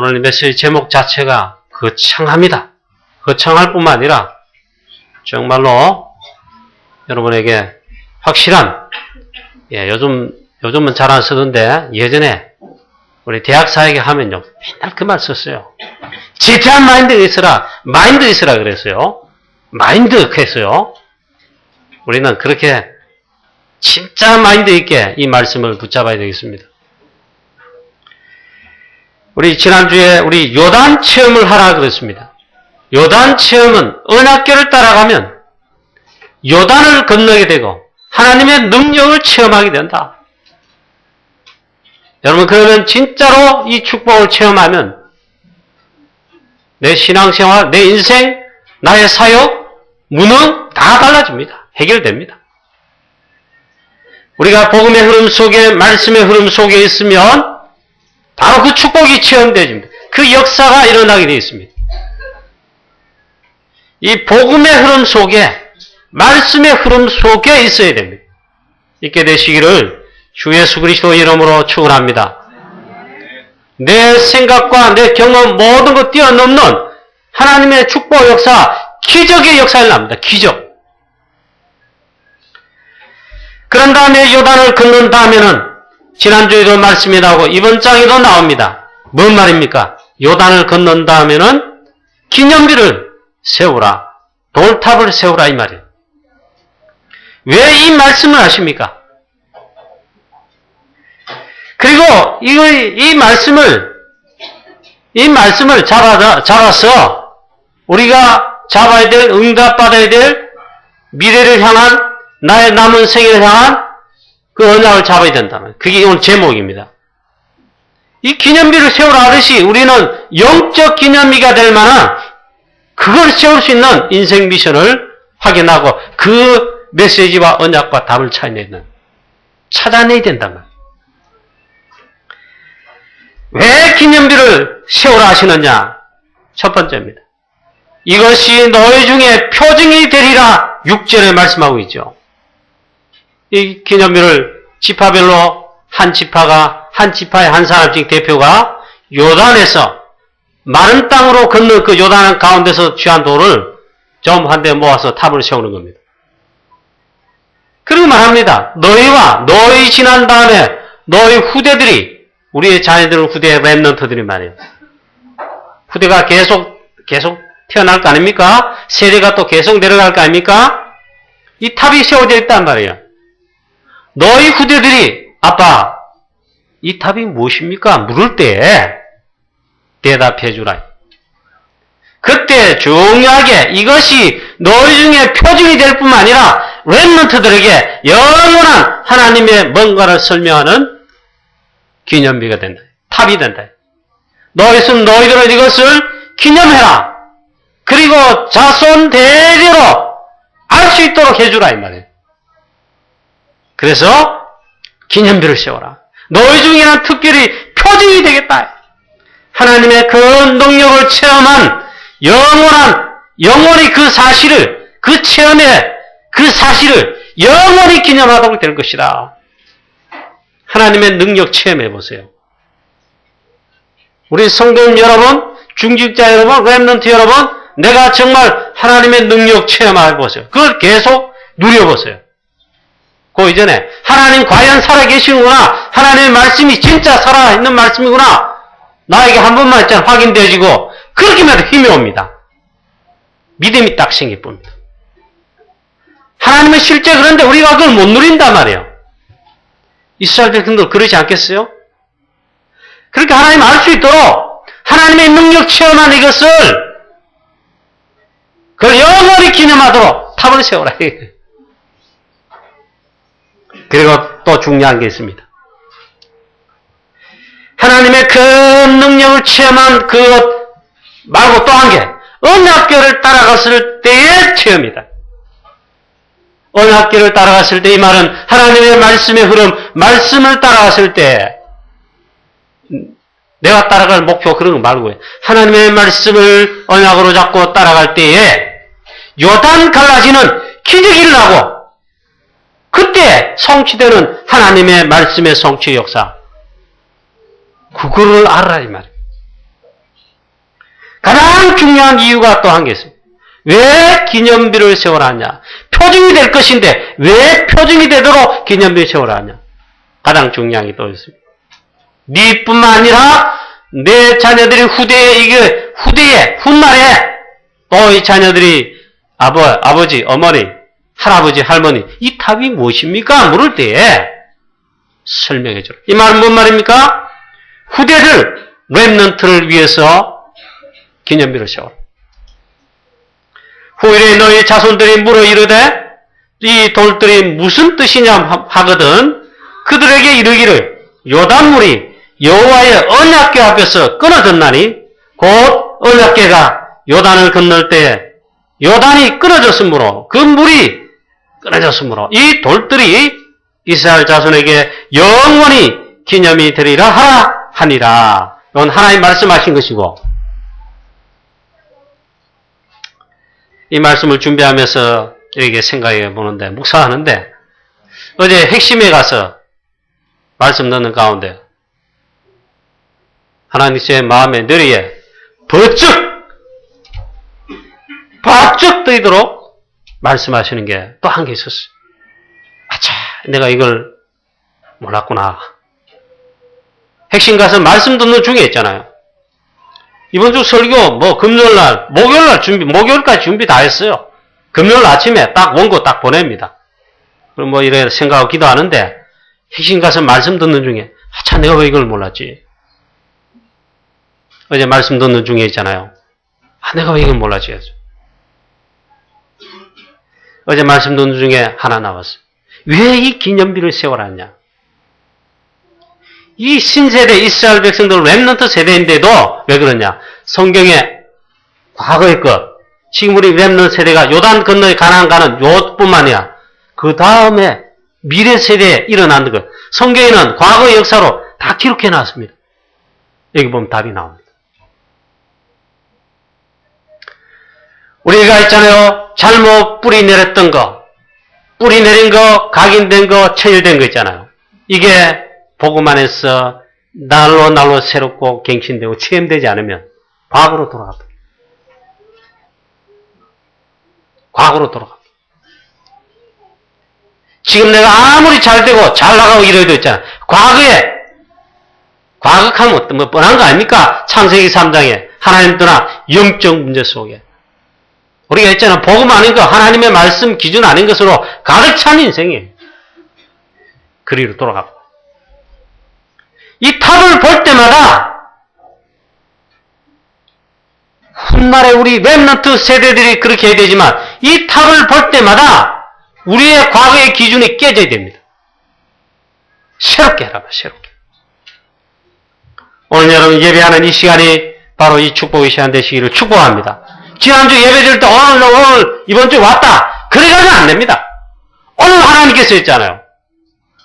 오늘 메시지 제목 자체가 거창합니다. 거창할 뿐만 아니라 정말로 여러분에게 확실한, 요즘은 잘 안 쓰던데 예전에 우리 대학사에게 하면요 맨날 그 말 썼어요. 지태한 마인드가 있어라. 마인드 있어라 그랬어요. 마인드 했어요. 우리는 그렇게 진짜 마인드 있게 이 말씀을 붙잡아야 되겠습니다. 우리 지난주에 우리 요단 체험을 하라 그랬습니다. 요단 체험은 언약궤를 따라가면 요단을 건너게 되고 하나님의 능력을 체험하게 된다. 여러분, 그러면 진짜로 이 축복을 체험하면 내 신앙생활, 내 인생, 나의 사역, 무능 다 달라집니다. 해결됩니다. 우리가 복음의 흐름 속에, 말씀의 흐름 속에 있으면 바로 그 축복이 체험되집니다. 그 역사가 일어나게 되어 있습니다. 이 복음의 흐름 속에, 말씀의 흐름 속에 있어야 됩니다. 있게 되시기를 주 예수 그리스도 이름으로 축원합니다. 내 생각과 내 경험 모든 것 뛰어넘는 하나님의 축복 역사, 기적의 역사를 납니다. 기적. 그런 다음에 요단을 건넌 다음에는 지난주에도 말씀이 나오고 이번 장에도 나옵니다. 뭔 말입니까? 요단을 건넌 다음에는 기념비를 세우라. 돌탑을 세우라 이 말이에요. 왜 이 말씀을 하십니까? 그리고 이 말씀을 잡아서 우리가 잡아야 될, 응답받아야 될 미래를 향한, 나의 남은 생애를 향한 그 언약을 잡아야 된다는, 그게 오늘 제목입니다. 이 기념비를 세우라 하듯이 우리는 영적 기념비가 될 만한 그걸 세울 수 있는 인생 미션을 확인하고 그 메시지와 언약과 답을 찾아내야 된단 말이에요. 왜 기념비를 세우라 하시느냐? 첫 번째입니다. 이것이 너희 중에 표징이 되리라 6절에 말씀하고 있죠. 이 기념비를 지파별로 한 지파의 한 사람씩 대표가 요단에서 마른 땅으로 건넌 그 요단 가운데서 취한 돌을 좀 한 대 모아서 탑을 세우는 겁니다. 그렇게 말합니다. 너희와 너희 지난 다음에 너희 후대들이, 우리의 자녀들은 후대 렘넌트들이 말이에요. 후대가 계속 태어날 거 아닙니까? 세대가 또 계속 내려갈 거 아닙니까? 이 탑이 세워져 있단 말이에요. 너희 후대들이, 아빠, 이 탑이 무엇입니까? 물을 때 대답해 주라. 그때 중요하게 이것이 너희 중에 표징이 될 뿐만 아니라 렘넌트들에게 영원한 하나님의 뭔가를 설명하는 기념비가 된다. 탑이 된다. 너희들은 이것을 기념해라. 그리고 자손 대대로 알 수 있도록 해주라 이 말이에요. 그래서 기념비를 세워라. 너희 중에는 특별히 표징이 되겠다. 하나님의 그 능력을 체험한 영원히 그 사실을, 그 체험의 그 사실을 영원히 기념하도록 될 것이다. 하나님의 능력 체험해 보세요. 우리 성도님 여러분, 중직자 여러분, 렘넌트 여러분, 내가 정말 하나님의 능력 체험해 보세요. 그걸 계속 누려보세요. 그 이전에 하나님 과연 살아계시는구나, 하나님의 말씀이 진짜 살아있는 말씀이구나, 나에게 한 번만 있잖아 확인되어지고 그렇게만 해도 힘이 옵니다. 믿음이 딱 생길 뿐입니다. 하나님은 실제 그런데 우리가 그걸 못 누린단 말이에요. 이스라엘 백성들 그러지 않겠어요? 그렇게 하나님 알 수 있도록 하나님의 능력 체험한 이것을 그걸 영원히 기념하도록 탑을 세우라. 그리고 또 중요한 게 있습니다. 하나님의 그 능력을 체험한 그것 말고 또 한 개, 언약궤를 따라갔을 때의 체험이다. 언약궤를 따라갔을 때 이 말은 하나님의 말씀의 흐름, 말씀을 따라갔을 때 내가 따라갈 목표 그런 거 말고요. 하나님의 말씀을 언약으로 잡고 따라갈 때에 요단 갈라지는 기적이 일어나고 그때 성취되는 하나님의 말씀의 성취 역사, 그거를 알아라 이 말이에요. 가장 중요한 이유가 또 한 개 있습니다. 왜 기념비를 세워라 하냐? 표징이 될 것인데 왜 표징이 되도록 기념비를 세워라 하냐? 가장 중요한 게 또 있습니다. 네뿐만 아니라 내 자녀들이 훗날에 또 이 자녀들이 아버지, 어머니, 할아버지, 할머니 이 답이 무엇입니까? 물을 때에 설명해 주라. 이 말은 뭔 말입니까? 후대들 렘넌트를 위해서 기념비를 세워라. 후일에 너희 자손들이 물어 이르되 이 돌들이 무슨 뜻이냐 하거든 그들에게 이르기를 요단물이 여호와의 언약궤 앞에서 끊어졌나니 곧 언약궤가 요단을 건널 때에 요단이 끊어졌으므로 그 물이 끊어졌으므로 이 돌들이 이스라엘 자손에게 영원히 기념이 되리라 하니라. 이건 하나님 말씀하신 것이고 이 말씀을 준비하면서 이렇게 생각해 보는데 묵상하는데 어제 핵심에 가서 말씀 넣는 가운데 하나님 제 마음의 뇌리에 바쩍 뜨이도록 말씀하시는 게 또 한 개 있었어요. 아차, 내가 이걸 몰랐구나. 핵심 가서 말씀 듣는 중에 있잖아요. 이번 주 설교 금요일날, 목요일까지 준비 다 했어요. 금요일 아침에 딱 원고 딱 보냅니다. 그럼 이래 생각하고 기도하는데 핵심 가서 말씀 듣는 중에 아차, 내가 왜 이걸 몰랐지? 어제 말씀 듣는 중에 있잖아요. 내가 왜 이걸 몰랐지? 어제 말씀 듣는 중에 하나 나왔어요. 왜 이 기념비를 세워놨냐? 이 신세대 이스라엘 백성들 렘넌트 세대인데도 왜 그러냐? 성경에 과거의 것, 지금 우리 렘넌트 세대가 요단 건너에 가나안 가는 요뿐만 아니라 그 다음에 미래 세대에 일어나는 것, 성경에는 과거의 역사로 다 기록해 놨습니다. 여기 보면 답이 나옵니다. 우리가 있잖아요. 잘못 뿌리 내렸던 거, 뿌리 내린 거, 각인된 거, 체질된 거 있잖아요. 이게 복음 안에서 날로 새롭고 갱신되고 체험되지 않으면 과거로 돌아갑니다. 과거로 돌아갑니다. 지금 내가 아무리 잘 되고 잘 나가고 이래도 있잖아요. 과거하면 뻔한 거 아닙니까? 창세기 3장에 하나님 떠나 영적 문제 속에 우리가 있잖아. 복음 아닌 거, 하나님의 말씀 기준 아닌 것으로 가득 찬 인생이에요. 그리로 돌아갑니다. 이 탑을 볼 때마다 훗날에 우리 렘넌트 세대들이 그렇게 해야 되지만 이 탑을 볼 때마다 우리의 과거의 기준이 깨져야 됩니다. 새롭게 해라, 새롭게. 오늘 여러분 예배하는 이 시간이 바로 이 축복의 시간 되시기를 축복합니다. 지난주 예배 드릴 때 오늘 이번 주 왔다. 그래 가지고 안 됩니다. 오늘 하나님께서 했잖아요.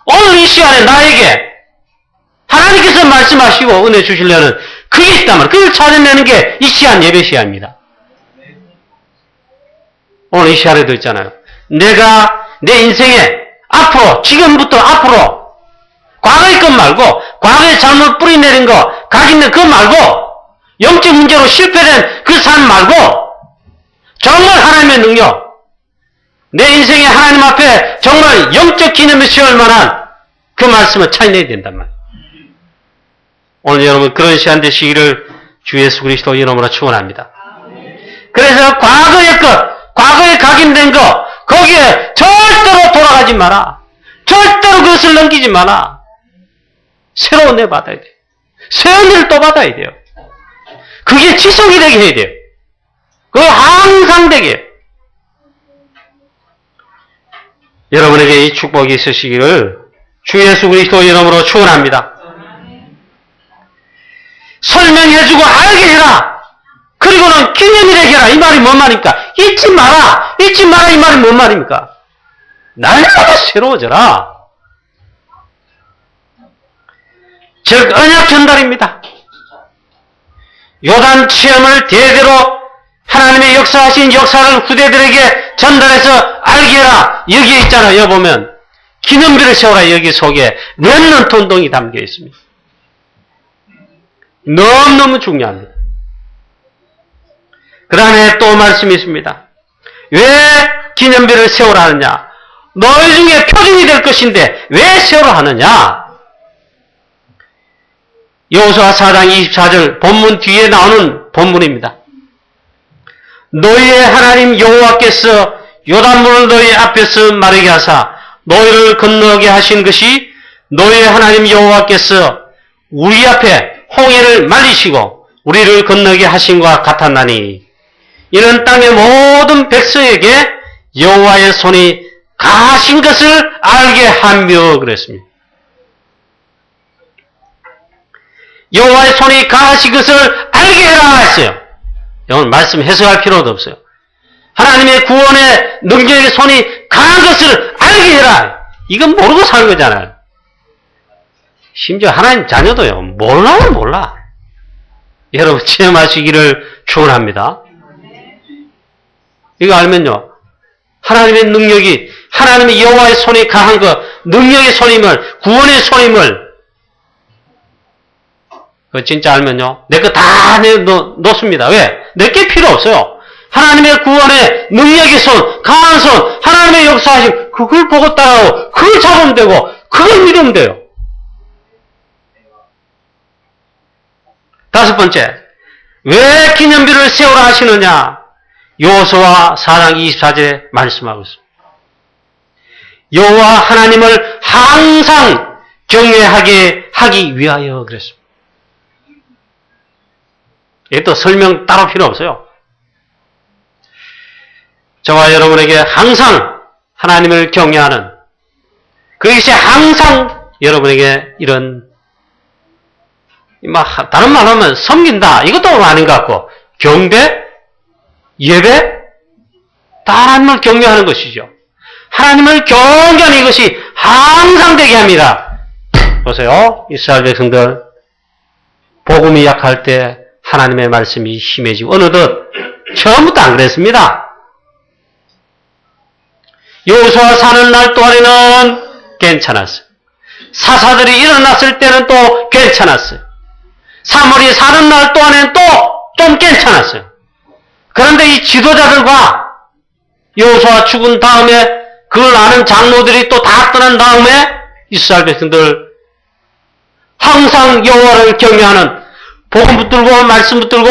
오늘 이 시간에 나에게 하나님께서 말씀하시고 은혜 주시려는 그게 있다면 그걸 찾아내는 게 이 시간 예배 시간입니다. 오늘 이 시간에도 있잖아요. 내가 내 인생에 앞으로 지금부터 앞으로 과거의 것 말고 과거에 잘못 뿌리 내린 거 각인된 거 말고 영적 문제로 실패된 그 삶 말고 정말 하나님의 능력 내 인생에 하나님 앞에 정말 영적 기념을 세울 만한 그 말씀을 찾아내야 된단 말이에요. 오늘 여러분 그런 시간 되시기를 주 예수 그리스도 이름으로 축원합니다. 그래서 과거의 것, 과거에 각인된 것 거기에 절대로 돌아가지 마라. 절대로 그것을 넘기지 마라. 새로운 애 받아야 돼요. 새로운 일을 또 받아야 돼요. 그게 지속이 되게 해야 돼요. 그게 항상 되게. 여러분에게 이 축복이 있으시기를 주 예수 그리스도 이름으로 축원합니다. 설명해주고 알게 해라. 그리고는 기념이 되게 해라. 이 말이 뭔 말입니까? 잊지 마라. 잊지 마라. 이 말이 뭔 말입니까? 날마다 새로워져라. 즉 언약 전달입니다. 요단 체험을 대대로 하나님의 역사하신 역사를 후대들에게 전달해서 알게 해라. 여기에 있잖아요. 여기 보면 기념비를 세워라. 여기 속에 렘넌트 운동이 담겨 있습니다. 너무너무 중요합니다. 그 다음에 또 말씀이 있습니다. 왜 기념비를 세우라 하느냐? 너희 중에 표징이 될 것인데 왜 세우라 하느냐? 여호수아 4장 24절 본문 뒤에 나오는 본문입니다. 너희의 하나님 여호와께서 요단물을 너희 앞에서 마르게 하사 너희를 건너게 하신 것이 너희의 하나님 여호와께서 우리 앞에 홍해를 말리시고 우리를 건너게 하신 것과 같았나니 이는 땅의 모든 백성에게 여호와의 손이 가신 것을 알게 하며 그랬습니다. 여호와의 손이 가신 것을 알게 해라 했어요. 이건 말씀 해석할 필요도 없어요. 하나님의 구원의 능력의 손이 강한 것을 알게 해라. 이건 모르고 사는 거잖아요. 심지어 하나님 자녀도요. 몰라요, 몰라. 여러분 체험하시기를 축원합니다. 이거 알면요. 하나님의 능력이 하나님의 여호와의 손이 강한 것, 능력의 손임을, 구원의 손임을 그 진짜 알면요. 내 거 다 놓습니다. 왜? 내게 필요 없어요. 하나님의 구원의 능력의 손, 강한 손, 하나님의 역사하심, 그걸 보고 따라오고, 그걸 잡으면 되고, 그걸 믿으면 돼요. 다섯 번째, 왜 기념비를 세우라 하시느냐? 여호수아 4장 24절에 말씀하고 있습니다. 여호와 하나님을 항상 경외하게 하기 위하여 그랬습니다. 이게 또 설명 따로 필요 없어요. 저와 여러분에게 항상 하나님을 경외하는 그것이 항상 여러분에게 이런 다른 말로 하면 섬긴다. 이것도 아닌 것 같고 경배, 예배 다 하나님을 경외하는 것이죠. 하나님을 경외하는 이것이 항상 되게 합니다. 보세요. 이스라엘 백성들 복음이 약할 때 하나님의 말씀이 심해지고 어느덧 처음부터 안 그랬습니다. 여호수아 사는 날 동안에는 괜찮았어요. 사사들이 일어났을 때는 또 괜찮았어요. 사물이 사는 날 동안에는 또 좀 괜찮았어요. 그런데 이 지도자들과 여호수아 죽은 다음에 그걸 아는 장로들이 또 다 떠난 다음에 이스라엘 백성들 항상 여호와를 경외하는 복음 붙들고 말씀 붙들고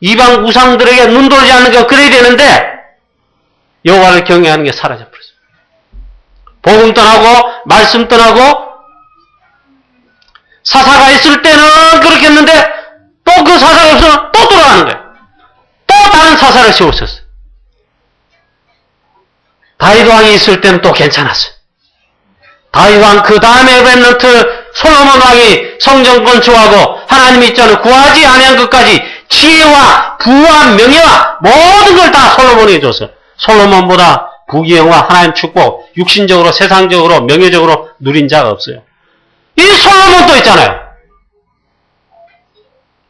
이방 우상들에게 눈 돌지 않는 게 그래야 되는데 여호와를 경외하는 게 사라져버렸어요. 복음 떠나고 말씀 떠나고 사사가 있을 때는 그렇게 했는데 또 그 사사가 없으면 또 돌아가는 거예요. 또 다른 사사를 세웠었어요. 다윗 왕이 있을 때는 또 괜찮았어요. 다윗 왕 그 다음에 렘넌트 솔로몬 왕이 성전 건축하고 하나님이 있잖아요. 구하지 아니한 것까지 지혜와 부와 명예와 모든 걸 다 솔로몬이 줬어요. 솔로몬보다 부귀영화 하나님 축복 육신적으로 세상적으로 명예적으로 누린 자가 없어요. 이 솔로몬도 있잖아요.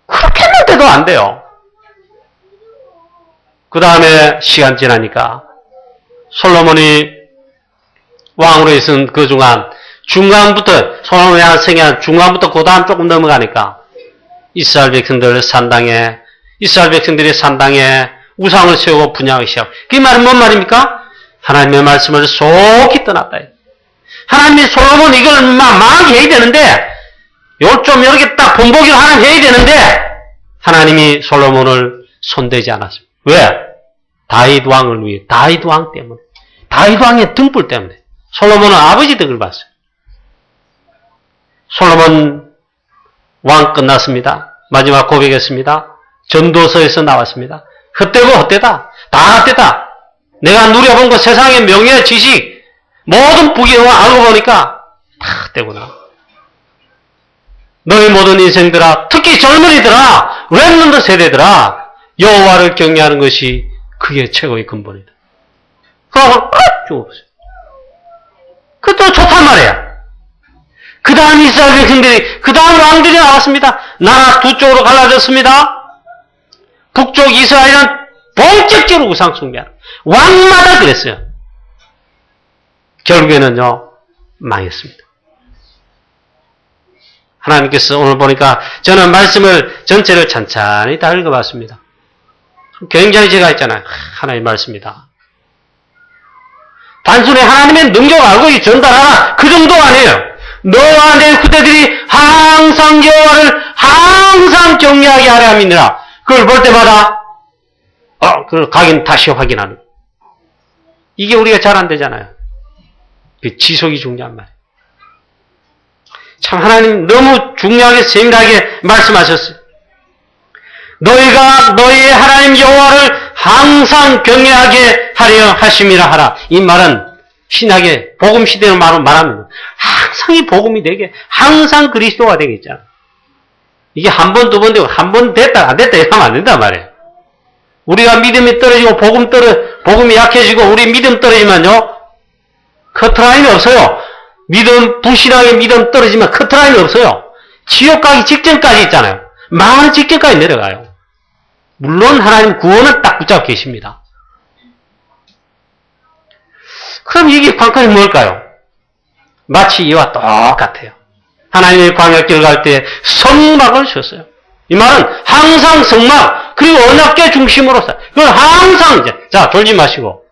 그렇게 했는데도 안 돼요. 그 다음에 시간 지나니까 솔로몬이 왕으로 있은 그 중간부터 솔로몬이 한 생애한 중간부터 그 다음 조금 넘어가니까 이스라엘 백성들이 산당에 우상을 세우고 분양하기 시작. 그 말은 뭔 말입니까? 하나님의 말씀을 속히 떠났다. 하나님이 솔로몬 이걸 망하게 해야 되는데 좀 이렇게 딱 본보기를 하나 해야 되는데 하나님이 솔로몬을 손대지 않았습니다. 왜? 다윗 왕을 위해 다윗 왕 때문에 다윗 왕의 등불 때문에 솔로몬은 아버지 덕을 봤어요. 솔로몬 왕 끝났습니다. 마지막 고백했습니다. 전도서에서 나왔습니다. 헛되고 헛되다. 다 헛되다. 내가 누려본 것 세상의 명예, 지식, 모든 부귀영화 알고 보니까 다 헛되구나. 너희 모든 인생들아, 특히 젊은이들아, 렘넌트 세대들아, 여호와를 경외하는 것이 그게 최고의 근본이다. 그러고 쭉 없어요. 그것도 좋단 말이야. 그 다음 이스라엘 백성들이, 그 다음 왕들이 나왔습니다. 나라 두 쪽으로 갈라졌습니다. 북쪽 이스라엘은 본격적으로 우상 숭배하는 왕마다 그랬어요. 결국에는요, 망했습니다. 하나님께서 오늘 보니까 저는 말씀을 전체를 찬찬히 다 읽어봤습니다. 굉장히 제가 있잖아요. 하나님 말씀이다. 단순히 하나님의 능력을 알고 전달하라. 그 정도가 아니에요. 너와 내 후대들이 항상 여호와를 항상 경외하게 하려 함이니라. 그걸 볼 때마다 그걸 다시 확인하는. 이게 우리가 잘 안 되잖아요. 그 지속이 중요한 말이에요. 참 하나님 너무 중요하게 세밀하게 말씀하셨어요. 너희가 너희의 하나님 여호와를 항상 경외하게 하려 하심이라 하라. 이 말은 신약의 복음 시대로 말하면 항상 이 복음이 되게 항상 그리스도가 되게 있잖아. 이게 한 번, 두 번 되고 한 번 됐다 안 됐다 이러면 안 된단 말이에요. 우리가 믿음이 떨어지고 복음이 약해지고 우리 믿음 떨어지면요. 커트라인이 없어요. 불신앙의 믿음 떨어지면 커트라인이 없어요. 지옥 가기 직전까지 있잖아요. 망하는 직전까지 내려가요. 물론 하나님 구원은 딱 붙잡고 계십니다. 그럼 이게 관건이 뭘까요? 마치 이와 똑같아요. 하나님의 광야길 갈 때 성막을 셨어요. 이 말은 항상 성막 그리고 언약궤 중심으로서 그건 항상 이제 자 졸지 마시고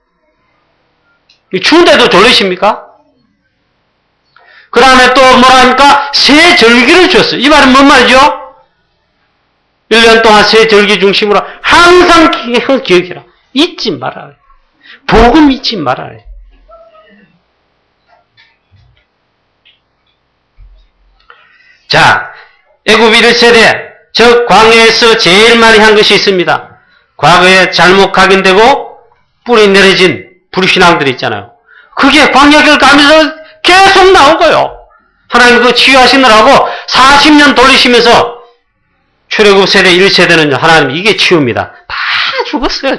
추운데도 졸리십니까? 그 다음에 또 뭐라 합니까? 새 절기를 줬어요. 이 말은 뭔 말이죠? 1년 동안 새 절기 중심으로 항상 기억해라. 잊지 말아라. 복음 잊지 말아라. 자, 애굽 1세대, 즉 광야에서 제일 많이 한 것이 있습니다. 과거에 잘못 각인되고 뿌리 내려진 불신앙들이 있잖아요. 그게 광야길 가면서 계속 나오고요. 하나님 그 치유하시느라고 40년 돌리시면서 출애굽 세대 1세대는요. 하나님 이게 치유입니다. 다 죽었어요.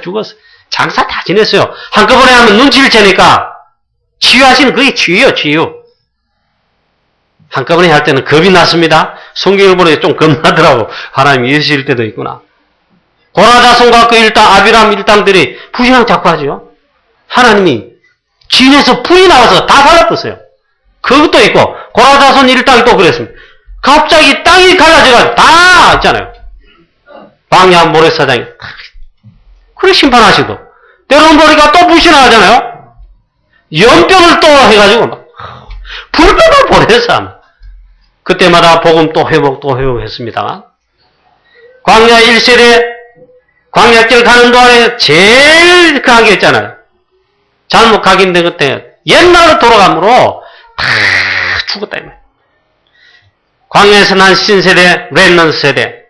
장사 다 지냈어요. 한꺼번에 하면 눈치를 채니까 치유하시는 그게 치유예요. 치유. 한꺼번에 할 때는 겁이 났습니다. 성경을 보니 좀 겁나더라고. 하나님 이러실 때도 있구나. 고라자손과 그 아비람 일당들이 불신앙 자꾸 하죠. 하나님이 진에서 불이 나와서 다 갈라졌어요. 그것도 있고 고라자손 일당이 또 그랬습니다. 갑자기 땅이 갈라져가지고 다 있잖아요. 광야 모래사장이. 그래 심판하시고. 때로는 보니까 또 불신하잖아요. 연병을 또 해가지고 막 불법을 보내서 그때마다 복음 또 회복했습니다만. 광야 1세대 광야길 가는 동안에 제일 강하게 했잖아요. 잘못 각인된 그때 옛날로 돌아가므로 다 죽었다 이 말이에요. 광야에서 난 신세대, 렘넌트 세대.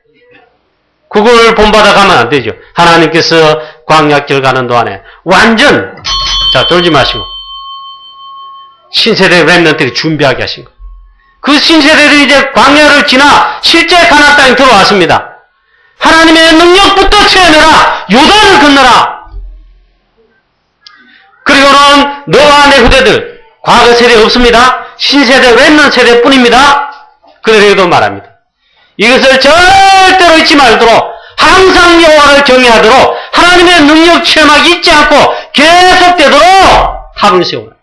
그걸 본받아 가면 안 되죠. 하나님께서 광야길 가는 동안에 완전 졸지 마시고 신세대 렘넌트를 준비하게 하신 거. 그 신세대들이 이제 광야를 지나 실제 가나안 땅에 들어왔습니다. 하나님의 능력부터 체험해라. 요단을 건너라. 그리고는 너와 내 후대들 과거 세대 없습니다. 신세대 렘넌트 세대뿐입니다. 그래도 말합니다. 이것을 절대로 잊지 말도록 항상 여호와를 경외하도록 하나님의 능력 체험하기 잊지 않고 계속되도록 탑을 세우라.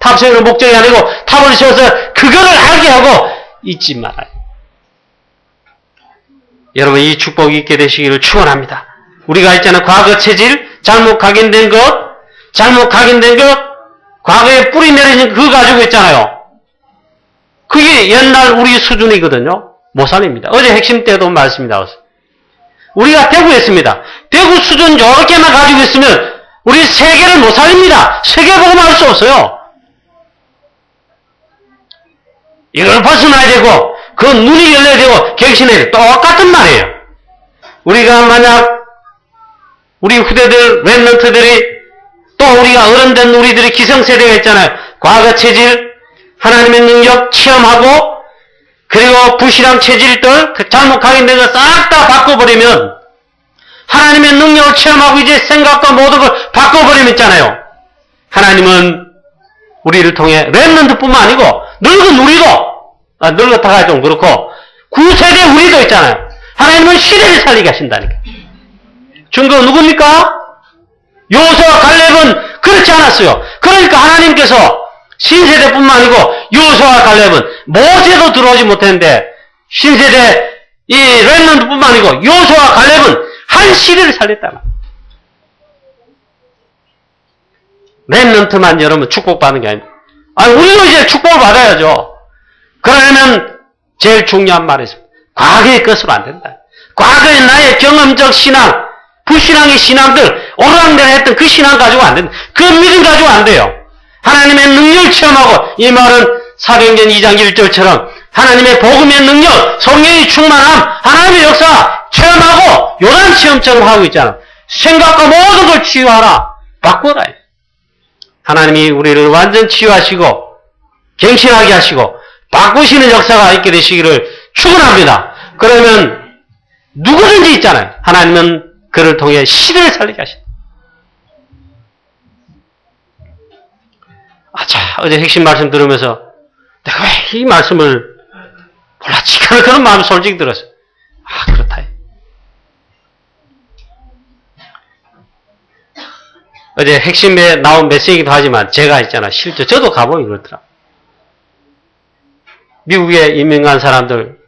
탑 세우는 목적이 아니고 탑을 세워서 그거를 알게 하고 잊지 말아요. 여러분 이 축복이 있게 되시기를 축원합니다. 우리가 있잖아요. 과거 체질, 잘못 각인된 것, 과거에 뿌리 내리는 그거 가지고 있잖아요. 그게 옛날 우리 수준이거든요. 모산입니다. 어제 핵심 때도 말씀이 나왔어요. 우리가 대구에 있습니다. 대구 수준 저렇게만 가지고 있으면 우리 세계를 못 살립니다. 세계복음 할 수 없어요. 이걸 벗어나야 되고 그 눈이 열려야 되고 갱신해야 돼. 똑같은 말이에요. 우리가 만약 우리 후대들, 렘넌트들이 또 우리가 어른된 우리들이 기성세대가 있잖아요. 과거 체질, 하나님의 능력 체험하고 그리고 불신앙 체질들 잘못 각인된 거 싹 다 바꿔버리면 하나님의 능력을 체험하고 이제 생각과 모든 걸 바꿔버리면 있잖아요. 하나님은 우리를 통해 렘넌트뿐만 아니고 늙은 우리도 늙었다가 좀 그렇고 구세대 우리도 있잖아요. 하나님은 시대를 살리게 하신다니까. 증거 누굽니까? 여호수아와 갈렙은 그렇지 않았어요. 그러니까 하나님께서 신세대뿐만 아니고 여호수아와 갈렙은 모세도 들어오지 못했는데 신세대 이 렘넌트뿐만 아니고 여호수아와 갈렙은 한 온 시대를 살렸다. 렘넌트만 여러분 축복받는 게 아닙니다. 우리도 이제 축복을 받아야죠. 그러려면 제일 중요한 말이 있습니다. 과거의 것으로 안 된다. 과거의 나의 경험적 신앙, 불신앙의 신앙들, 오르락내락 했던 그 신앙 가지고 안 된다. 그 믿음 가지고 안 돼요. 하나님의 능력을 체험하고, 이 말은 사도행전 2장 1절처럼 하나님의 복음의 능력, 성령의 충만함, 하나님의 역사 체험하고 요단 체험처럼 하고 있잖아. 생각과 모든 걸 치유하라. 바꿔라. 하나님이 우리를 완전 치유하시고 갱신하게 하시고 바꾸시는 역사가 있게 되시기를 축원합니다. 그러면 누구든지 있잖아요. 하나님은 그를 통해 시대를 살리게 하신다. 자, 어제 핵심 말씀 들으면서 내가 왜 이 말씀을 몰랐지? 그런 마음이 솔직히 들었어요. 그렇다. 어제 핵심에 나온 메시지이기도 하지만 제가 있잖아. 실제 저도 가보니 그렇더라. 미국에 이민 간 사람들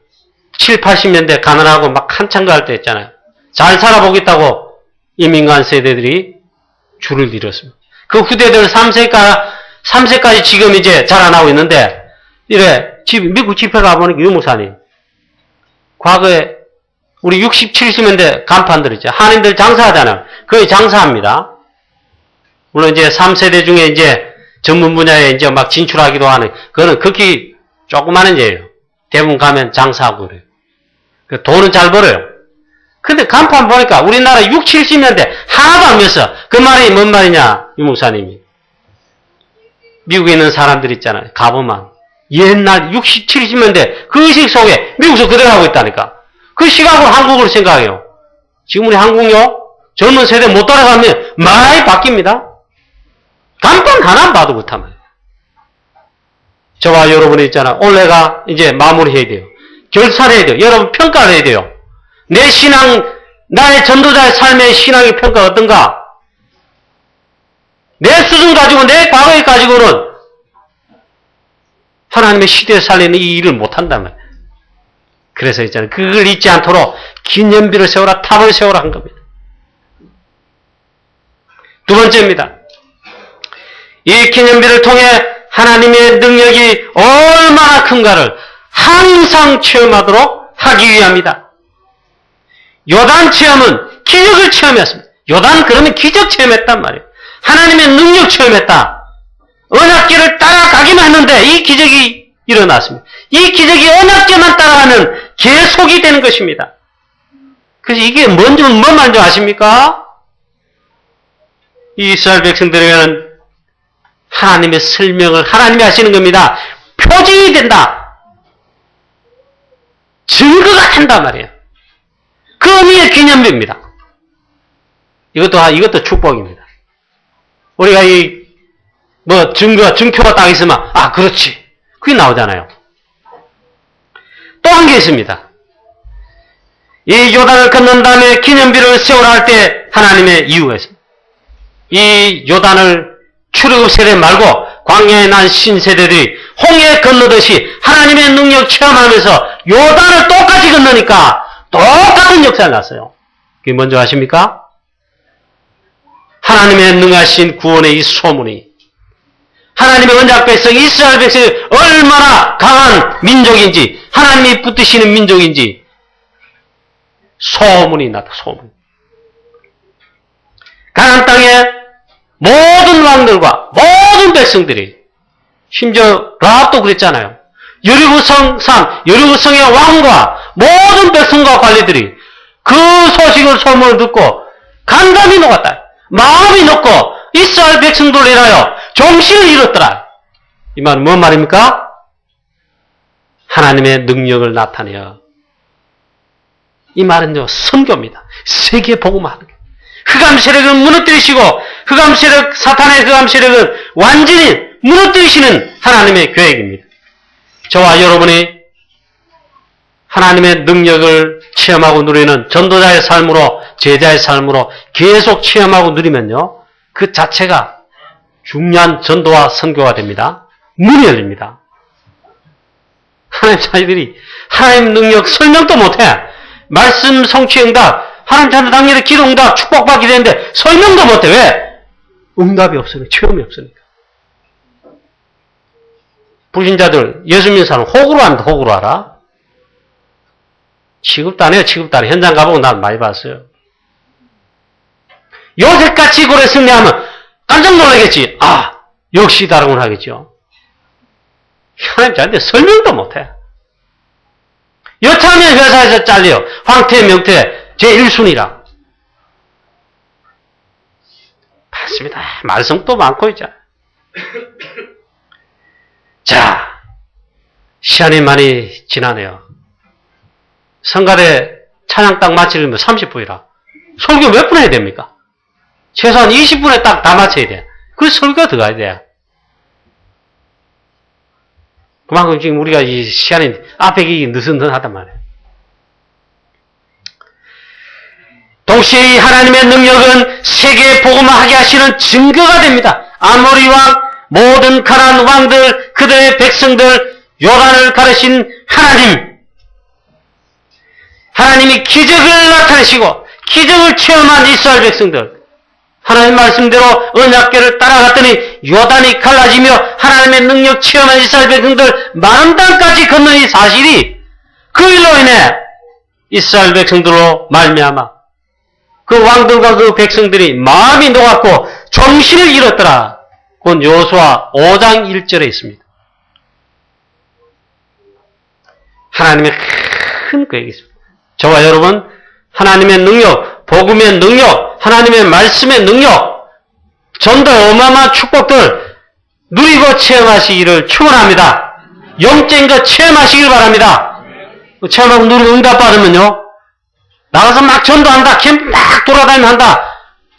7, 80년대 가난하고 막 한창 갈 때 있잖아요. 잘 살아보겠다고 이민 간 세대들이 줄을 이뤘습니다. 그 후대들 3세까지 지금 이제 자라나고 있는데 미국 집회 가보니까 유목사님 과거에 우리 60, 70년대 간판들 있죠. 한인들 장사하잖아요. 거의 장사합니다. 물론 이제 3세대 중에 이제 전문 분야에 이제 막 진출하기도 하는, 그거는 극히 조그마한 예예요. 대부분 가면 장사하고 그래요. 돈은 잘 벌어요. 근데 간판 보니까 우리나라 6, 70년대 하나도 안 맺어. 그 말이 뭔 말이냐, 유 목사님이. 미국에 있는 사람들 있잖아요. 가보면. 옛날 60, 70년대 그 의식 속에 미국에서 그대로 하고 있다니까. 그 시각으로 한국을 생각해요. 지금 우리 한국요? 젊은 세대 못 따라가면 많이 바뀝니다. 간판 하나 봐도 못한 말이에요. 저와 여러분이 있잖아. 올해가 이제 마무리해야 돼요. 결산해야 돼요. 여러분 평가를 해야 돼요. 내 신앙, 나의 전도자의 삶의 신앙의 평가가 어떤가? 내 수준 가지고, 내 과거에 가지고는 하나님의 시대에 살리는 이 일을 못한단 말이에요. 그래서 있잖아요. 그걸 잊지 않도록 기념비를 세워라, 탑을 세워라 한 겁니다. 두 번째입니다. 이 기념비를 통해 하나님의 능력이 얼마나 큰가를 항상 체험하도록 하기 위함이다. 요단 체험은 기적을 체험했습니다. 요단 그러면 기적 체험했단 말이에요. 하나님의 능력 체험했다. 언약궤를 따라가기만 했는데 이 기적이 일어났습니다. 이 기적이 언약궤만 따라가면 계속이 되는 것입니다. 그래서 이게 뭔 말인지 아십니까? 이 이스라엘 백성들에게는 하나님의 설명을 하나님이 하시는 겁니다. 표징이 된다. 증거가 된단 말이에요. 그 의미의 기념비입니다. 이것도 축복입니다. 우리가 증표가 딱 있으면, 그렇지. 그게 나오잖아요. 또 한 게 있습니다. 이 요단을 건넌 다음에 기념비를 세우라 할 때 하나님의 이유가 있습니다. 이 요단을 출애굽 세대 말고 광야에 난 신세대들이 홍해 건너듯이 하나님의 능력 체험하면서 요단을 똑같이 건너니까 똑같은 역사를 났어요. 그게 뭔지 아십니까? 하나님의 능하신 구원의 이 소문이, 하나님의 언약 백성 이스라엘 백성이 얼마나 강한 민족인지, 하나님이 붙드시는 민족인지 소문이 났다. 소문. 가나안 땅에 모든 왕들과 모든 백성들이, 심지어 라합도 그랬잖아요. 여리고성의 왕과 모든 백성과 관리들이 그 소식을 소문을 듣고 간담이 녹았다. 마음이 녹고 이스라엘 백성들을 인하여 정신을 잃었더라. 이 말은 뭔 말입니까? 하나님의 능력을 나타내어. 이 말은요, 선교입니다. 세계 복음을 하는 거예요. 흑암 세력을 무너뜨리시고, 사탄의 흑암 세력을 완전히 무너뜨리시는 하나님의 계획입니다. 저와 여러분이 하나님의 능력을 체험하고 누리는 전도자의 삶으로, 제자의 삶으로 계속 체험하고 누리면요, 그 자체가 중요한 전도와 선교가 됩니다. 문이 열립니다. 하나님 자녀들이 하나님 능력 설명도 못해. 말씀 성취 응답 하나님 자녀 당연히 기도 응답 축복받게 되는데 설명도 못해. 왜? 응답이 없으니까. 체험이 없으니까. 불신자들 예수 믿는 사람 호구로 합니다. 호구로 알아? 취급도 안 해요. 취급도 안 해요. 현장 가보고 난 많이 봤어요. 요새같이 고래 승리하면 깜짝 놀라겠지. 아, 역시 다르군 하겠죠. 하나님 자한테 설명도 못해. 여차하면 회사에서 잘려요. 황태, 명태, 제1순위라. 맞습니다. 말썽도 많고 있잖아요. 자, 시간이 많이 지나네요. 성가대 찬양 딱 마치려면 30분이라. 설교 몇 분 해야 됩니까? 최소한 20분에 딱 다 마쳐야 돼. 그 설교가 들어가야 돼. 그만큼 지금 우리가 이 시간이 앞에 이 느슨느슨하단 말이에요. 동시에 이 하나님의 능력은 세계에 복음화하게 하시는 증거가 됩니다. 아모리 왕, 모든 가나안 왕들, 그들의 백성들, 요단을 가르신 하나님. 하나님이 기적을 나타내시고 기적을 체험한 이스라엘 백성들. 하나님 말씀대로 언약궤를 따라갔더니 요단이 갈라지며 하나님의 능력 체험한 이스라엘 백성들 많은 땅까지 건넌 이 사실이 그 일로 인해 이스라엘 백성들로 말미암아 그 왕들과 그 백성들이 마음이 녹았고 정신을 잃었더라. 곧 여호수아 5장 1절에 있습니다. 하나님의 큰 계획이 있습니다. 저와 여러분 하나님의 능력, 복음의 능력, 하나님의 말씀의 능력, 전도의 어마어마한 축복들 누리고 체험하시기를 축원합니다. 영적인 것 체험하시길 바랍니다. 체험하고 누리고 응답받으면요. 나가서 막 전도한다. 캠프 막 돌아다니면 한다.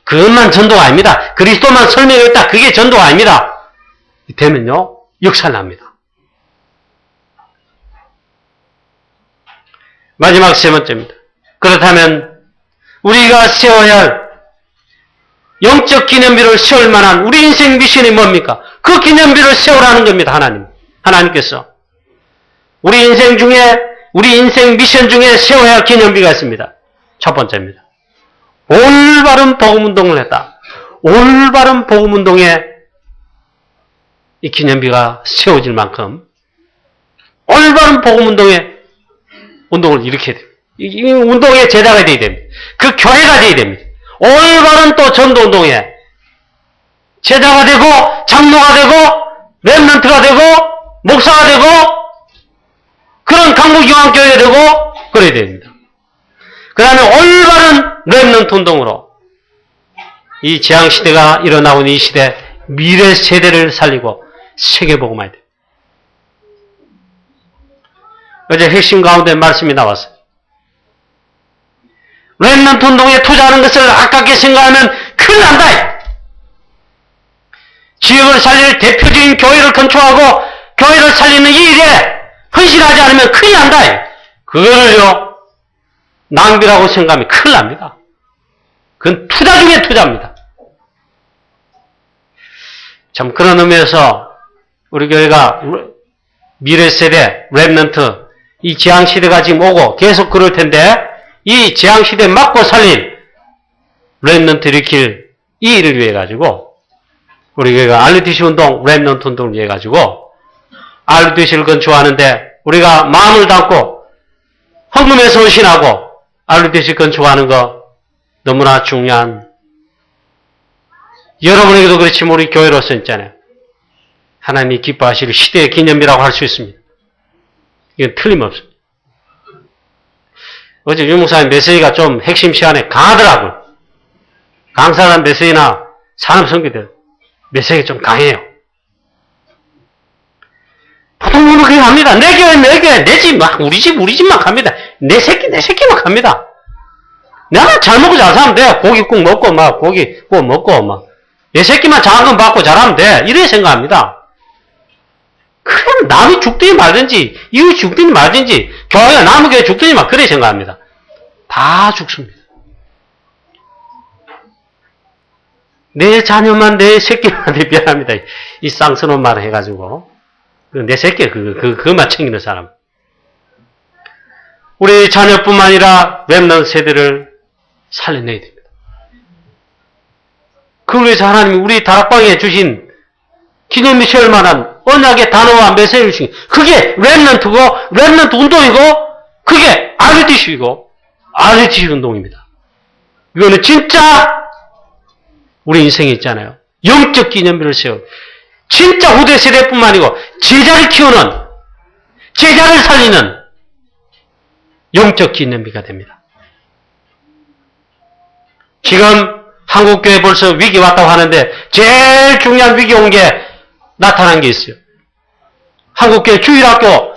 그것만 전도가 아닙니다. 그리스도만 설명했다. 그게 전도가 아닙니다. 되면요. 역살납니다. 마지막 세 번째입니다. 그렇다면 우리가 세워야 할 영적 기념비를 세울 만한 우리 인생 미션이 뭡니까? 그 기념비를 세우라는 겁니다. 하나님께서. 우리 인생 미션 중에 세워야 할 기념비가 있습니다. 첫 번째입니다. 올바른 복음운동을 했다. 올바른 복음운동에 이 기념비가 세워질 만큼 올바른 복음운동에 운동을 일으켜야 됩니다. 이 운동의 제자가 되어야 됩니다. 그 교회가 되어야 됩니다. 올바른 또 전도운동에 제자가 되고 장로가 되고 렘넌트가 되고 목사가 되고 그런 강북영안교회가 되고 그래야 됩니다. 그 다음에 올바른 렘넌트 운동으로 이 재앙시대가 일어나고 있는 이 시대 미래 세대를 살리고 세계복음화해야 됩니다. 어제 핵심 가운데 말씀이 나왔어요. 렘넌트 운동에 투자하는 것을 아깝게 생각하면 큰일 난다. 지역을 살릴 대표적인 교회를 건축하고 교회를 살리는 이 일에 헌신하지 않으면 큰일 난다. 그거를요 낭비라고 생각하면 큰일 납니다. 그건 투자 중에 투자입니다. 참 그런 의미에서 우리 교회가 미래 세대 렘넌트 이 재앙시대가 지금 오고 계속 그럴 텐데 이 재앙시대 막고 살린 렘넌트 일으킬 이 일을 위해 가지고 우리 교회가 RUTC 운동, 렘넌트 운동을 위해 가지고 RUTC를 건축하는데 우리가 마음을 담고 헌금해서 헌신하고 RUTC 건축하는 거 너무나 중요한 여러분에게도 그렇지만 우리 교회로서 있잖아요. 하나님이 기뻐하실 시대의 기념이라고 할 수 있습니다. 이건 틀림없습니다. 어제 유목사님 메시지가 좀 핵심 시간에 강하더라고요. 강사단 메시지나 산업선교들 메시지가 좀 강해요. 보통 분은 그렇게 합니다. 내 교회, 내 집, 막 우리 집만 갑니다. 내 새끼만 갑니다. 내가 잘 먹고 잘 사면 돼. 고기국 먹고, 막 고기 구워 먹고, 막 내 새끼만 장학금 받고 잘하면 돼. 이렇게 생각합니다. 그럼 남이 죽든지 말든지, 이웃이 죽든지 말든지, 교회가 남의 교회 죽든지 막 그래 생각합니다. 다 죽습니다. 내 자녀만, 내 새끼한테 미안합니다. 이 쌍스러운 말을 해가지고. 내 새끼, 그것만 챙기는 사람. 우리 자녀뿐만 아니라 렘넌트 세대를 살려내야 됩니다. 그걸 위해서 하나님이 우리 다락방에 주신 기념이 세울 만한 언약의 단어와 메시지를 주신 그게 렘넌트고 렘넌트 운동이고 그게 RUTC이고 RUTC 운동입니다. 이거는 진짜 우리 인생에 있잖아요. 영적 기념비를 세운 진짜 후대 세대뿐만 아니고 제자를 키우는 제자를 살리는 영적 기념비가 됩니다. 지금 한국교회 벌써 위기 왔다고 하는데 제일 중요한 위기 온 게 나타난 게 있어요. 한국교회 주일학교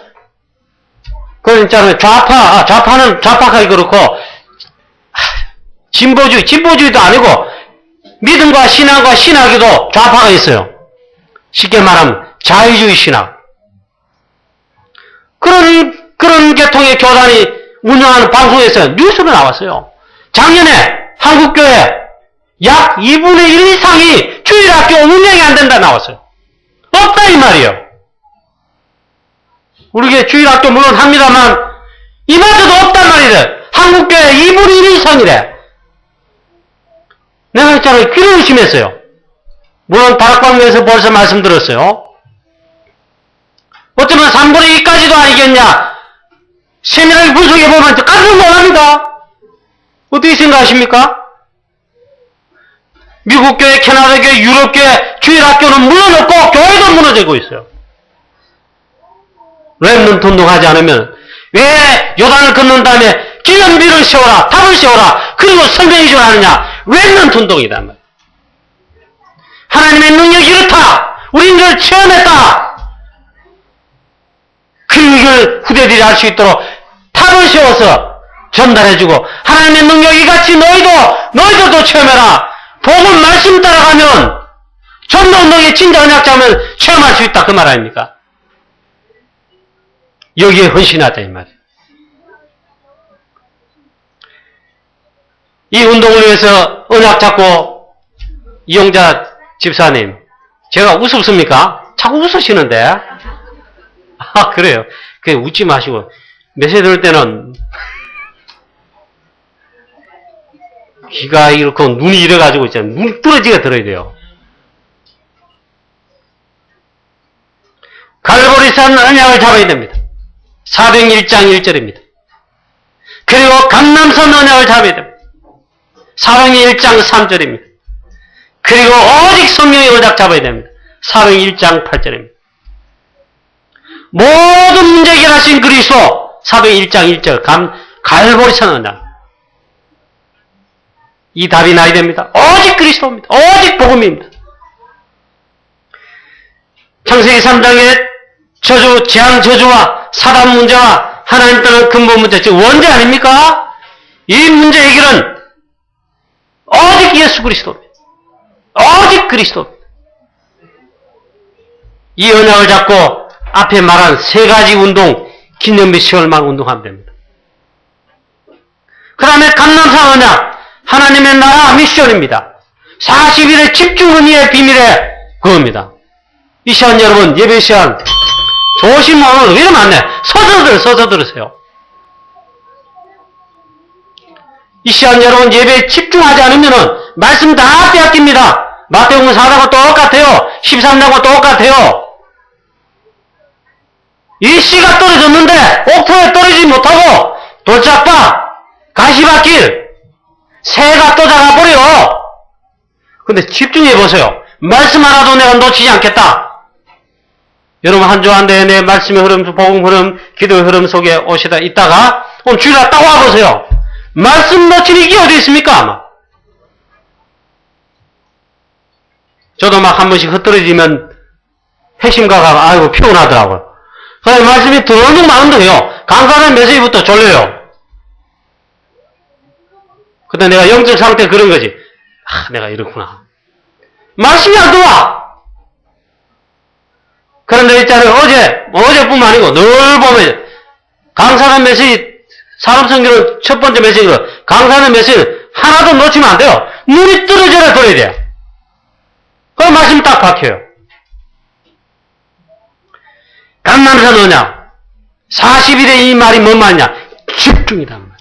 그 있잖아요. 좌파는 좌파가 그렇고 진보주의도 아니고 믿음과 신앙과 신학에도 좌파가 있어요. 쉽게 말하면 자유주의 신학. 그런 계통의 교단이 운영하는 방송에서 뉴스로 나왔어요. 작년에 한국교회 약 2분의 1 이상이 주일학교 운영이 안 된다 나왔어요. 없다 이 말이에요. 우리 교회 주일학교 물론 합니다만 이마저도 없단 말이래. 한국교회 2분의 1 이상이래. 내가 있잖아요. 귀를 의심했어요. 물론 다락방에서 벌써 말씀드렸어요. 어쩌면 3분의 2까지도 아니겠냐. 세밀하게 분석해보면 깜짝 놀랍니다. 어떻게 생각하십니까? 미국 교회, 캐나다 교회, 유럽 교회, 주일학교는 무너졌고 교회도 무너지고 있어요. 렘넌트 운동하지 않으면 왜 요단을 건넌 다음에 기념비를 세워라, 탑을 세워라, 그리고 설명해 줄 하느냐? 렘넌트 운동이다. 하나님의 능력이 이렇다. 우리는 이걸 체험했다. 그리고 이걸 후대들이 알 수 있도록 탑을 세워서 전달해주고 하나님의 능력이 같이 너희들도 체험해라. 복음 말씀 따라가면 전도운동의 진짜 언약자면 체험할 수 있다. 그 말 아닙니까? 여기에 헌신하자 이 말이에요. 이 운동을 위해서 언약 잡고 이용자 집사님 제가 우습습니까? 자꾸 웃으시는데 그래요. 그냥 웃지 마시고 메시지 들을 때는 귀가 이렇고 눈이 이래가지고 있잖아요. 눈이 뚫어지게 들어야 돼요. 갈보리산 언약을 잡아야 됩니다. 사도행전 1장 1절입니다. 그리고 감람산 언약을 잡아야 됩니다. 사도행전 1장 3절입니다. 그리고 오직 성령의 언약 잡아야 됩니다. 사도행전 1장 8절입니다. 모든 문제 해결하신 그리스도 사도행전 1장 1절 갈보리산 언약. 이 답이 나야 됩니다. 오직 그리스도입니다. 오직 복음입니다. 창세기 3장의 저주, 재앙 저주와 사단 문제와 하나님 떠난 근본 문제, 즉 원죄 아닙니까? 이 문제 해결은 오직 예수 그리스도입니다. 오직 그리스도입니다. 이 언약을 잡고 앞에 말한 세 가지 운동, 기념비 10월만 운동하면 됩니다. 그 다음에 감람산 언약, 하나님의 나라 미션입니다. 40일의 집중 은혜의 비밀의 그겁니다. 이 시간 여러분 예배 시간 조심하면 이러면 안 돼. 서서 들으세요. 이 시간 여러분 예배에 집중하지 않으면 말씀 다 빼앗깁니다. 마태복음 4장과 똑같아요. 13장과 똑같아요. 이 씨가 떨어졌는데 옥토에 떨어지지 못하고 돌짝밭, 가시밭길, 새가 또 자라버려. 근데 집중해보세요. 말씀 하나도 내가 놓치지 않겠다. 여러분 한 주 한 내내 말씀의 흐름, 복음 흐름, 기도의 흐름 속에 오시다 있다가 오늘 주일날 딱 와보세요. 말씀 놓치는 이게 어디 있습니까? 아마. 저도 막 한 번씩 흩어지면 핵심가가 아이고 피곤하더라고요. 그래서 말씀이 들어오는 마음도 해요. 강사는 메시지부터 졸려요. 그때 내가 영적 상태 그런 거지. 내가 이렇구나. 말씀이 안 들어와. 그런데 있잖아요. 어제뿐만 아니고 늘 보면 강사는 메시지, 산업성경은 첫 번째 메시지로 강사는 메시지 하나도 놓치면 안 돼요. 눈이 떨어져라 들어야 돼요. 그럼 말씀이 딱 박혀요. 감람산 언약 40일에 이 말이 뭔 말이냐? 집중이란 말.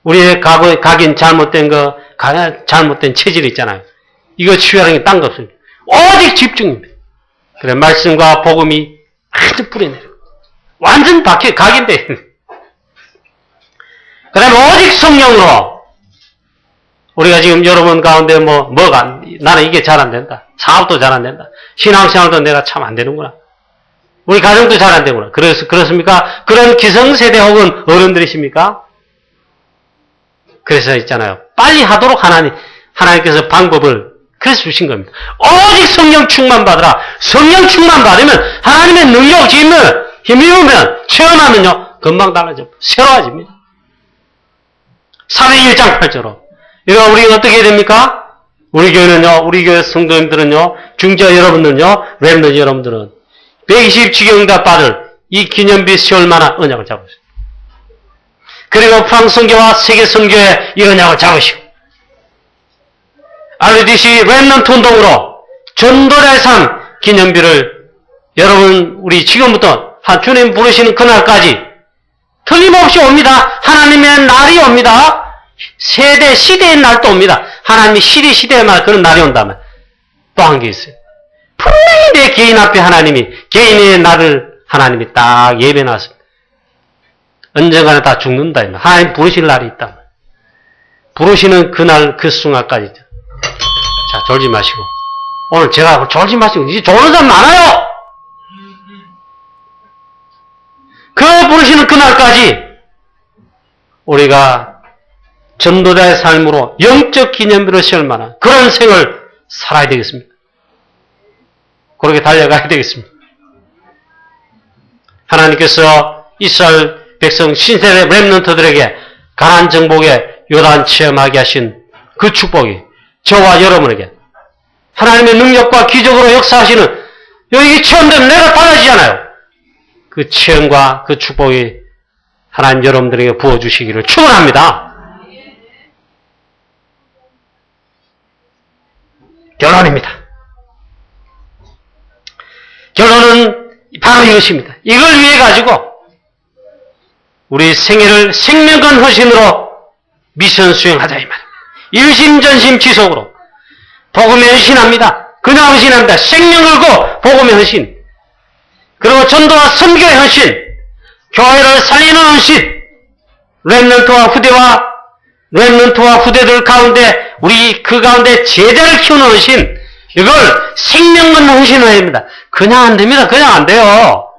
우리의 각인 잘못된 잘못된 체질 있잖아요. 이거 치유하는 게 딴 거 없습니다. 오직 집중입니다. 그래, 말씀과 복음이 아주 뿌려내려. 완전 각인돼. 그 다음에 오직 성령으로, 우리가 지금 여러분 가운데 나는 이게 잘 안 된다. 사업도 잘 안 된다. 신앙생활도 내가 참 안 되는구나. 우리 가정도 잘 안 되구나. 그렇습니까? 그런 기성세대 혹은 어른들이십니까? 그래서 있잖아요. 빨리 하도록 하나님께서 방법을 그래서 주신 겁니다. 오직 성령 충만 받으라. 성령 충만 받으면 하나님의 능력, 힘이오면 체험하면요. 금방 달라져. 새로워집니다. 사도행전 1장 8절로. 이거 우리가 어떻게 해야 됩니까? 우리 교회는요, 우리 교회 성도님들은요, 중자 여러분들은요, 렘넌트 여러분들은 120지경응답 받을 이 기념비 세월만한 언약을 잡으세요. 그리고 프랑스 선교와 세계 선교의 이 언약을 잡으시고, 알듯이 렘넌트 운동으로 전도자의 삶 기념비를 여러분, 우리 지금부터 주님 부르시는 그날까지 틀림없이 옵니다. 하나님의 날이 옵니다. 시대의 날도 옵니다. 하나님이 시대의 말 그런 날이 온다면 또 한 게 있어요. 분명히 내 개인 앞에 하나님이 개인의 날을 하나님이 딱 예배놨습니다. 언젠가는 다 죽는다. 하나님 부르실 날이 있다. 부르시는 그날 그 순간까지. 자, 졸지 마시고. 오늘 제가 졸지 마시고. 이제 졸는 사람 많아요. 그 부르시는 그날까지 우리가 전도자의 삶으로 영적 기념비로 세울 만한 그런 생을 살아야 되겠습니다. 그렇게 달려가야 되겠습니다. 하나님께서 이스라엘 백성 신세대 렘넌트들에게 가나안 정복의 요단 체험하게 하신 그 축복이 저와 여러분에게 하나님의 능력과 기적으로 역사하시는 여기 체험되면 내가 달라지잖아요. 그 체험과 그 축복이 하나님 여러분들에게 부어주시기를 축원합니다. 결론입니다. 결론은 바로 이것입니다. 이걸 위해 가지고 우리 생애를 생명건 헌신으로 미션 수행하자 이 말입니다. 일심전심 지속으로 복음에 헌신합니다. 그냥 헌신합니다. 생명 걸고 복음에 헌신. 그리고 전도와 선교의 헌신, 교회를 살리는 헌신, 렘넌트와 후대들 가운데 우리 그 가운데 제자를 키우는 헌신, 이걸 생명건 헌신을 해야 됩니다. 그냥 안 됩니다. 그냥 안 돼요.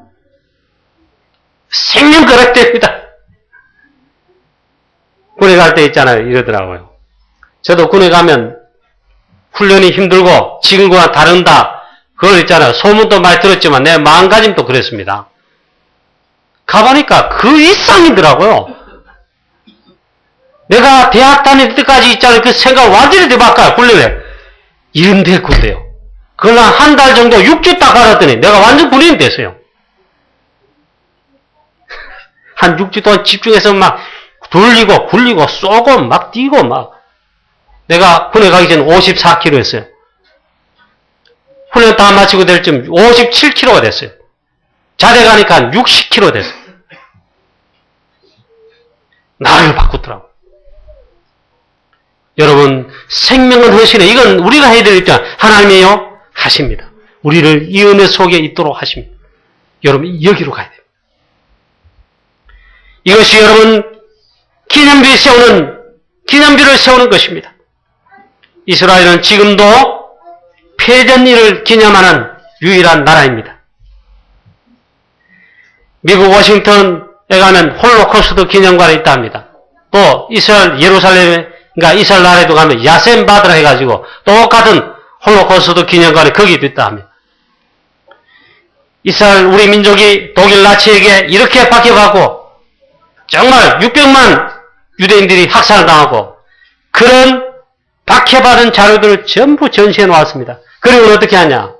생명 걸어야 됩니다. 군에 갈 때 있잖아요. 이러더라고요. 저도 군에 가면 훈련이 힘들고 지금과 다른다. 그걸 있잖아요. 소문도 많이 들었지만 내 마음가짐도 그랬습니다. 가보니까 그 이상이더라고요. 내가 대학 다닐 때까지 있잖아요. 그 생각을 완전히 뒤바꿔요. 훈련을. 이런데 군대요. 그걸 한 달 정도 6주 딱 갈았더니 내가 완전 군인이 됐어요. 한 6주 동안 집중해서 막 돌리고 굴리고 쏘고 막 뛰고 막 내가 군에 가기 전에 54kg 했어요. 훈련 다 마치고 될 쯤 57kg가 됐어요. 자대 가니까 한 60kg 됐어요. 나를 바꾸더라고. 여러분, 생명은 헌신해. 이건 우리가 해야 될 입장. 하나님이요 하십니다. 우리를 이 은혜 속에 있도록 하십니다. 여러분, 여기로 가야 돼요. 이것이 여러분, 기념비를 세우는 것입니다. 이스라엘은 지금도 패전일을 기념하는 유일한 나라입니다. 미국 워싱턴에 가면 홀로코스트 기념관이 있다 합니다. 또 이스라엘 이스라엘 나라에도 가면 야센바드라 해가지고 똑같은 홀로코스트 기념관이 거기도 있다 합니다. 이스라엘 우리 민족이 독일 나치에게 이렇게 박해받고 정말 600만 유대인들이 학살을 당하고 그런 박해받은 자료들을 전부 전시해 놓았습니다. 그리고 어떻게 하냐?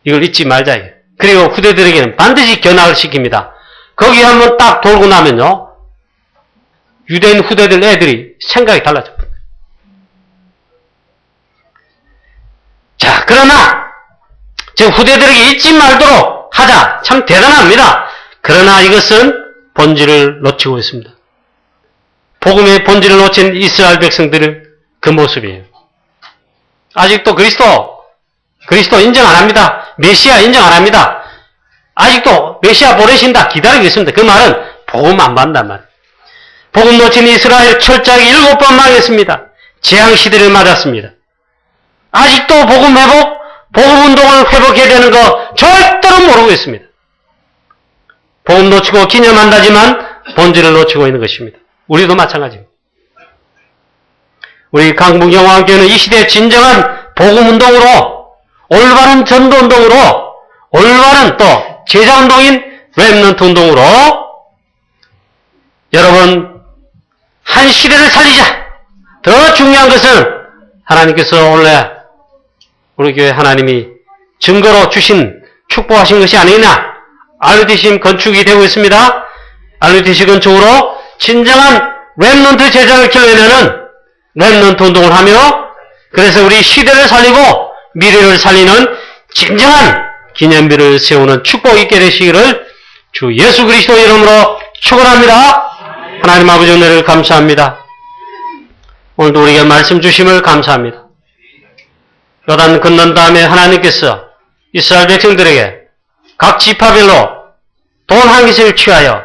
이걸 잊지 말자. 그리고 후대들에게는 반드시 견학을 시킵니다. 거기 한번 딱 돌고 나면요. 유대인 후대들 애들이 생각이 달라져. 자, 그러나 지금 후대들에게 잊지 말도록 하자. 참 대단합니다. 그러나 이것은 본질을 놓치고 있습니다. 복음의 본질을 놓친 이스라엘 백성들은 그 모습이에요. 아직도 그리스도 인정 안 합니다. 메시아 인정 안 합니다. 아직도 메시아 보내신다 기다리고 있습니다. 그 말은 복음 안 받는단 말이에요. 복음 놓친 이스라엘 철저하게 7번 망했습니다. 재앙시대를 맞았습니다. 아직도 복음 회복, 복음 운동을 회복해야 되는 거 절대로 모르고 있습니다. 복음 놓치고 기념한다지만 본질을 놓치고 있는 것입니다. 우리도 마찬가지입니다. 우리 강북영화교회는 이 시대의 진정한 복음 운동으로, 올바른 전도 운동으로, 올바른 또 제자 운동인 렘넌트 운동으로 여러분 한 시대를 살리자. 더 중요한 것은 하나님께서 원래 우리 교회 하나님이 증거로 주신 축복하신 것이 아니냐. RUTC 건축이 되고 있습니다. RUTC 건축으로 진정한 렘넌트 제자를 길러내는 렘넌트 운동을 하며 그래서 우리 시대를 살리고 미래를 살리는 진정한 기념비를 세우는 축복 있게 되시기를 주 예수 그리스도 이름으로 축원합니다. 하나님 아버지 은혜를 감사합니다. 오늘도 우리에게 말씀 주심을 감사합니다. 요단 건넌 다음에 하나님께서 이스라엘 백성들에게 각 지파별로 돈 한 개씩을 취하여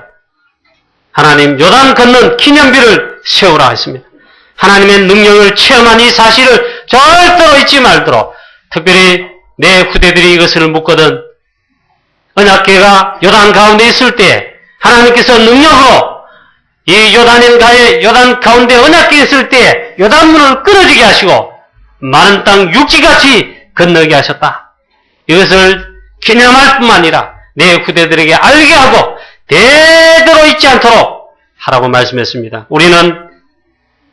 하나님 요단 건넌 기념비를 세우라 했습니다. 하나님의 능력을 체험한 이 사실을 절대로 잊지 말도록 특별히 내 후대들이 이것을 묻거든 언약궤가 요단 가운데 있을 때 하나님께서 능력으로 이 요단 가운데 언약궤 있을 때 요단문을 끊어지게 하시고 많은 땅 육지같이 건너게 하셨다. 이것을 기념할 뿐만 아니라 내 후대들에게 알게 하고 대대로 잊지 않도록 하라고 말씀했습니다. 우리는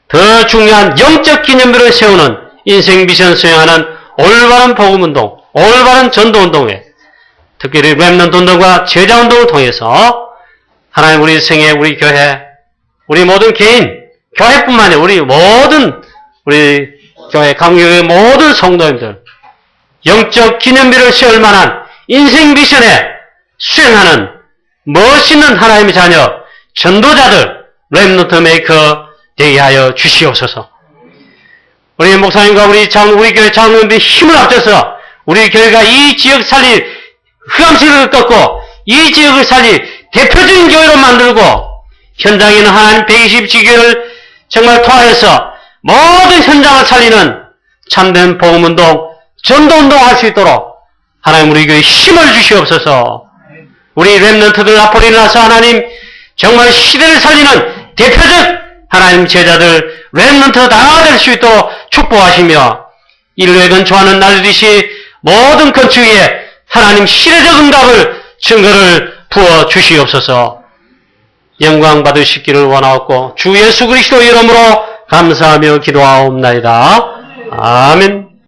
더 중요한 영적 기념비를 세우는 인생 미션 수행하는 올바른 복음운동, 올바른 전도운동에 특별히 렘넌트 운동과 제자운동을 통해서 하나님 우리 생애, 우리 교회, 우리 모든 개인, 교회뿐만 아니라 우리 교회, 강교회 모든 성도님들 영적 기념비를 세울 만한 인생 미션에 수행하는 멋있는 하나님의 자녀, 전도자들, 렘넌트 메이커 되게 하여 주시옵소서. 우리 목사님과 우리 교회 장로님들이 힘을 합쳐서 우리 교회가 이 지역 살릴 흑암시를 꺾고 이 지역을 살릴 대표적인 교회로 만들고 현장에 있는 하나님 120지교회를 정말 통하여서 모든 현장을 살리는 참된 복음운동, 전도운동 할 수 있도록 하나님 우리 교회에 힘을 주시옵소서. 우리 렘넌트들 앞으로 일어나서 하나님 정말 시대를 살리는 대표적 하나님 제자들 렘넌트 다 될 수 있도록 축복하시며 인류에 건축하는 RUTC 모든 건축에 하나님 시대적 응답을 증거를 부어 주시옵소서. 영광 받으시기를 원하옵고 주 예수 그리스도 이름으로 감사하며 기도하옵나이다. 아멘.